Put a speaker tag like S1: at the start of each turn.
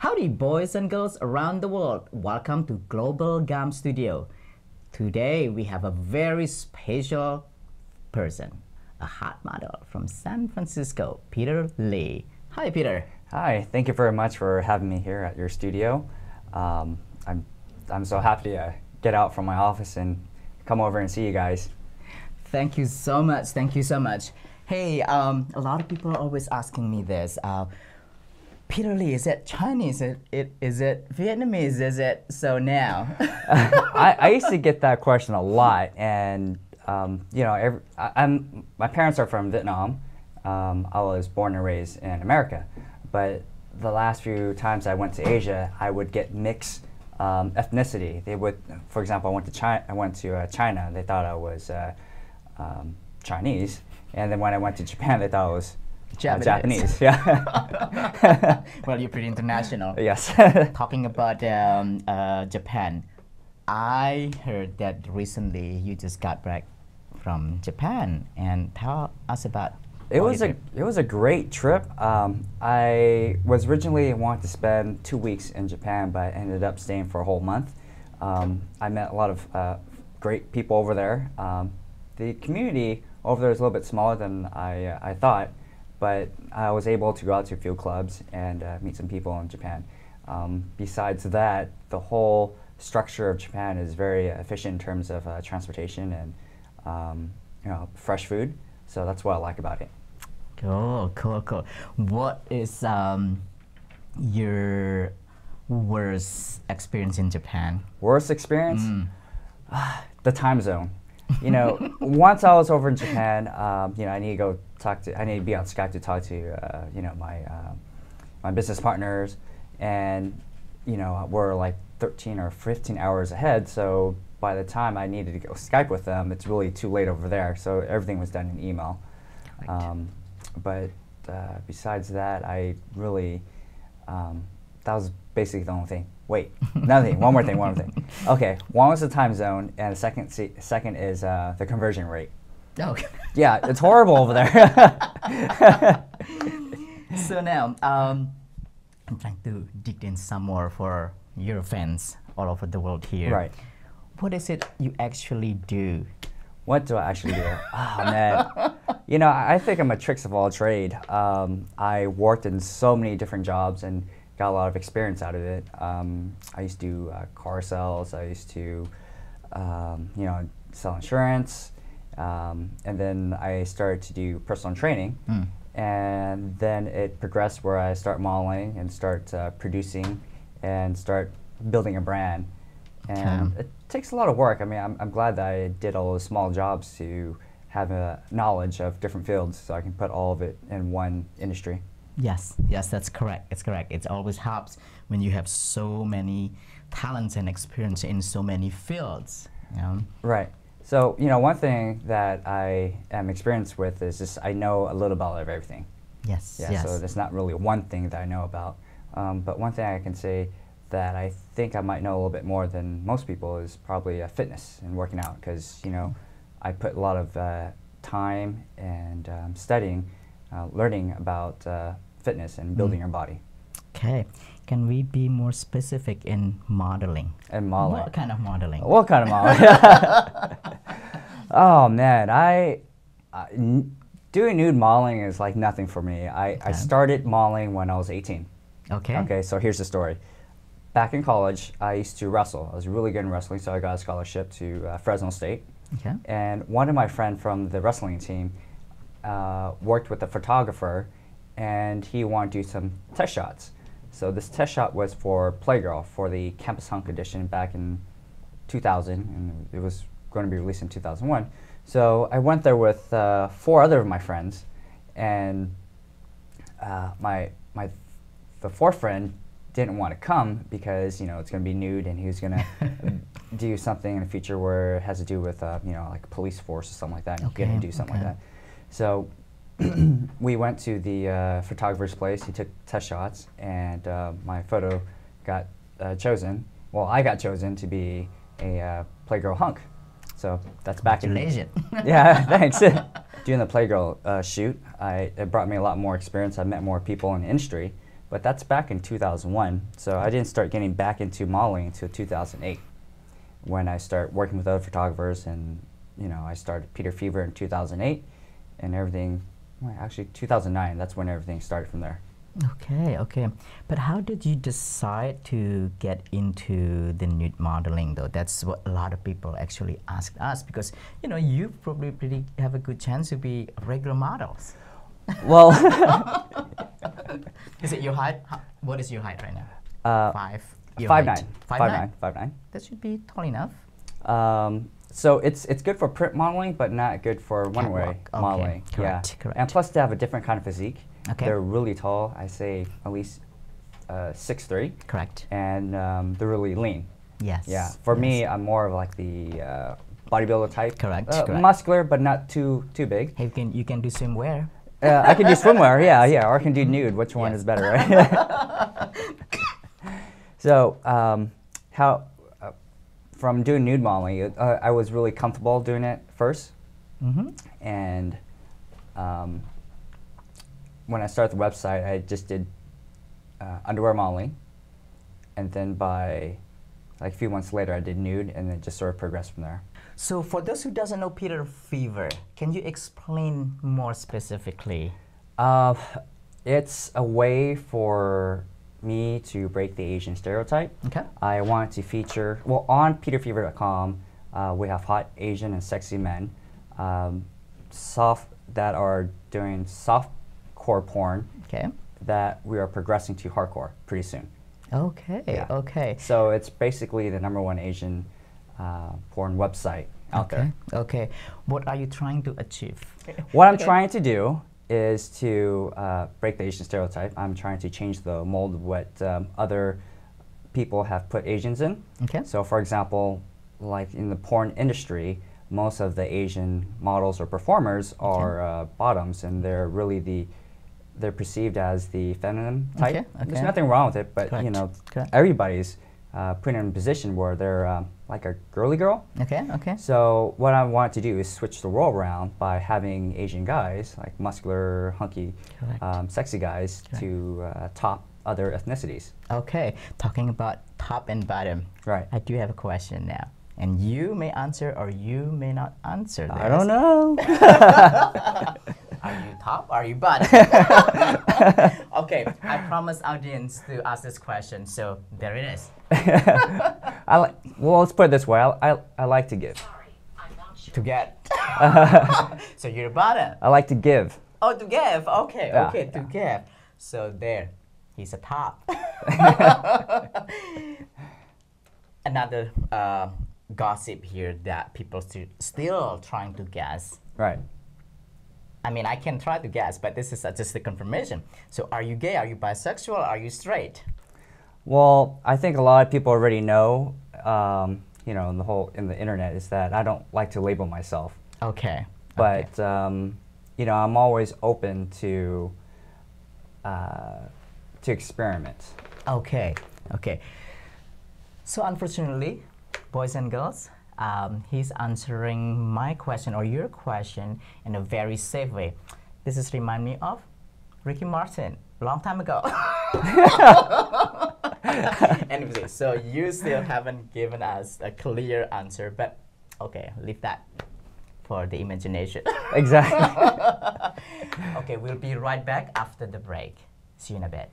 S1: Howdy, boys and girls around the world. Welcome to Global Gam Studio. Today we have a very special person, a hot model from San Francisco, Peter Lee. Hi, Peter.
S2: Hi, thank you very much for having me here at your studio. I'm so happy to get out from my office and come over and see you guys.
S1: Thank you so much. Thank you so much. Hey, a lot of people are always asking me this. Peter Lee, is it Chinese? Is it Vietnamese? Is it so now?
S2: I used to get that question a lot, and you know, my parents are from Vietnam. I was born and raised in America, but the last few times I went to Asia, I would get mixed ethnicity. They would, for example, I went to China. They thought I was Chinese, and then when I went to Japan, they thought I was Japanese. Yeah.
S1: Well, you're pretty international.
S2: Yes.
S1: Talking about Japan, I heard that recently you just got back from Japan, and tell us about.
S2: It was a great trip. I was originally wanting to spend 2 weeks in Japan, but I ended up staying for a whole month. I met a lot of great people over there. The community over there is a little bit smaller than I thought, but I was able to go out to a few clubs and meet some people in Japan. Besides that, the whole structure of Japan is very efficient in terms of transportation and you know, fresh food. So that's what I like about it.
S1: Cool, cool, cool. What is your worst experience in Japan?
S2: Worst experience? The time zone. You know, once I was over in Japan, you know, I need to be on Skype to talk to, you know, my business partners, and you know, we're like 13 or 15 hours ahead. So by the time I needed to go Skype with them, it's really too late over there. So everything was done in email. But besides that, I really, that was basically the only thing. Wait, another thing, one more thing. Okay, one was the time zone, and the second is the conversion rate.
S1: Oh.
S2: Yeah, it's horrible over there.
S1: So now, I'm trying to dig in some more for your fans all over the world here.
S2: Right.
S1: What is it you actually do?
S2: What do I actually do? Oh, man. You know, I think I'm a tricks of all trade. I worked in so many different jobs and got a lot of experience out of it. I used to do car sales. I used to, you know, sell insurance. And then I started to do personal training. And then it progressed where I start modeling and start producing and start building a brand. And it takes a lot of work. I mean, I'm glad that I did all those small jobs to have a knowledge of different fields so I can put all of it in one industry.
S1: Yes, yes, that's correct. It's correct. It always helps when you have so many talents and experience in so many fields. You know?
S2: Right. So, you know, one thing that I am experienced with is just I know a little about everything.
S1: Yes,
S2: yeah,
S1: yes.
S2: So there's not really one thing that I know about. But one thing I can say that I think I might know a little bit more than most people is probably fitness and working out, because, you know, I put a lot of time and studying, learning about fitness and building your body.
S1: Okay. Can we be more specific in modeling?
S2: And modeling.
S1: What kind of modeling?
S2: What kind of modeling? Oh, man. Doing nude modeling is like nothing for me. I started modeling when I was 18.
S1: Okay.
S2: Okay, so here's the story. Back in college, I used to wrestle. I was really good in wrestling, so I got a scholarship to Fresno State.
S1: Okay.
S2: And one of my friends from the wrestling team worked with a photographer, and he wanted to do some test shots. So this test shot was for Playgirl, for the Campus Hunk edition back in 2000, and it was going to be released in 2001. So I went there with 4 other of my friends, and the fourth friend didn't want to come because, you know, it's going to be nude, and he was going to do something in the future where it has to do with, you know, like police force or something like that.
S1: Okay.
S2: He couldn't do something like that. So we went to the photographer's place. He took test shots, and my photo got chosen. Well, I got chosen to be a Playgirl hunk. So that's back in. Yeah, thanks. Doing the Playgirl shoot, it brought me a lot more experience. I met more people in the industry. but that's back in 2001. So I didn't start getting back into modeling until 2008, when I started working with other photographers, and I started Peter Fever in 2008, and everything. Well, actually, 2009. That's when everything started from there.
S1: Okay, okay. But how did you decide to get into the nude modeling, though? That's what a lot of people actually ask us, because you probably pretty have a good chance to be regular models.
S2: Well,
S1: is it your height? What is your height right now?
S2: 5'9".
S1: 5'9".
S2: 5'9".
S1: That should be tall enough.
S2: So it's good for print modeling, but not good for one-way modeling.
S1: Correct, correct.
S2: And plus, they have a different kind of physique.
S1: Okay.
S2: They're really tall. I say at least 6'3".
S1: Correct.
S2: And they're really lean.
S1: Yes.
S2: Yeah. For me, I'm more of like the bodybuilder type.
S1: Correct. Correct.
S2: Muscular, but not too big.
S1: Hey, you can do swimwear.
S2: I can do swimwear. Yeah. Or I can do nude. Which one is better, right? So from doing nude modeling, I was really comfortable doing it first. And when I started the website, I just did underwear modeling. And then by like a few months later, I did nude, and then just sort of progressed from there.
S1: So for those who doesn't know Peter Fever, can you explain more specifically?
S2: It's a way for me to break the Asian stereotype.
S1: Okay.
S2: I wanted to feature, well, on peterfever.com, we have hot Asian and sexy men, that are doing softcore porn.
S1: Okay.
S2: That we are progressing to hardcore pretty soon.
S1: Okay.
S2: Yeah.
S1: Okay.
S2: So it's basically the #1 Asian porn website out there.
S1: Okay. What are you trying to achieve?
S2: What I'm trying to do is to break the Asian stereotype. I'm trying to change the mold of what other people have put Asians in.
S1: Okay.
S2: So for example, like in the porn industry, most of the Asian models or performers are bottoms, and they're perceived as the feminine type.
S1: Okay.
S2: There's nothing wrong with it, but
S1: Correct.
S2: everybody's put in a position where they're like a girly girl.
S1: Okay. Okay.
S2: So what I want to do is switch the role around by having Asian guys, like muscular, hunky, sexy guys, to top other ethnicities.
S1: Okay. Talking about top and bottom.
S2: Right.
S1: I do have a question now, and you may answer or you may not answer this.
S2: I don't know.
S1: Are you top? Are you bottom? Okay, I promised audience to ask this question, so there it is.
S2: Well, let's put it this way. I like to give.
S3: Sorry, I'm not sure.
S1: To get. So you're bottom.
S2: I like to give.
S1: Oh, to give. Okay,
S2: Yeah.
S1: okay, to give. So there, he's a top. Another gossip here that people still trying to guess.
S2: Right.
S1: I mean, I can try to guess, but this is just a confirmation. So are you gay? Are you bisexual? Are you straight?
S2: Well, I think a lot of people already know, in the internet, is that I don't like to label myself.
S1: Okay.
S2: But I'm always open to experiment.
S1: Okay. Okay. So unfortunately, boys and girls, he's answering my question or your question in a very safe way. This is remind me of Ricky Martin, long time ago. Anyway, so you still haven't given us a clear answer, but okay, leave that for the imagination.
S2: Exactly.
S1: Okay, we'll be right back after the break. See you in a bit.